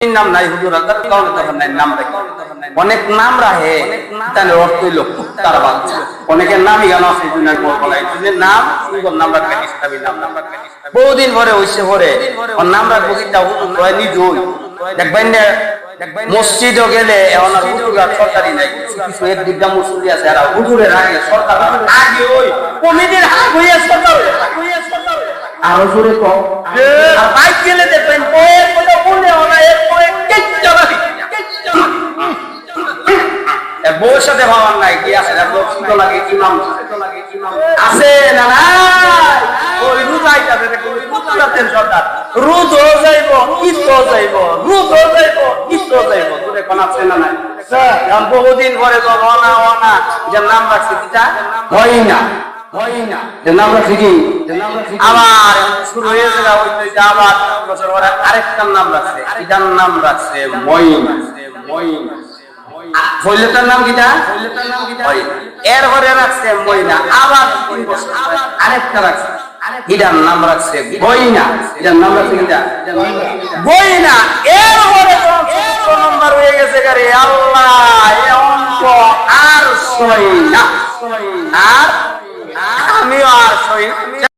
নাম নাই হুজুর আল্লাহ কারণে তখন নাই নাম রাখি অনেক নাম রাখে তাহলে অর্থ হইল কুত্তার বাচ্চা অনেকের নামই গান আছে দুনিয়ার পর বলাই যে নাম সুন্দর নাম রাখবেন ইসলামী নাম বহুদিন পরে হইছে পরে ওর নাম রাখবো কিটা হুজুর কয় নিজই দেখবেন না মসজিদও গেলে এখন আর হুজুর আর সরকারি নাই কিছু এক দিকটা মুসল্লি আছে আর হুজুরের আগে সরকার আগে ওই কমিটির হাত হইয়া সরকার আরো জোরে কম আর বাইক গেলে দেখবেন বইয়ের কথা বলে ওরা এর পরে কেচ্চা লাগে বউয়ের সাথে ভাবার নাই কি আছে সুন্দর লাগে ইমাম আছে না না ওই রুজাই যাবে কুত্তাদের সরকার রুজ হয়ে যাইব কিস্ত হয়ে যাইব রুজ হয়ে যাইব কিস্ত হয়ে যাইব তোরে কোন আছে না নাই এখন বহুদিন পরে অনা যে নাম রাখছি কিটা হয় না নাম রাখছি কি আবার শুরু হয়েছে আবার বছর পরে আরেকটার নাম রাখছে এটার নাম রাখছে মইনা ফৈলতার নাম কিটা এরপরে রাখছে মইনা আবার আরেকটা রাখছে এটার নাম রাখছে গইনা এটার নাম রাখছে কিটা গইনা এরপরে নম্বর হয়ে গেছে গারে আল্লাহ এ অঙ্ক আর সই না আর আমিও আর সই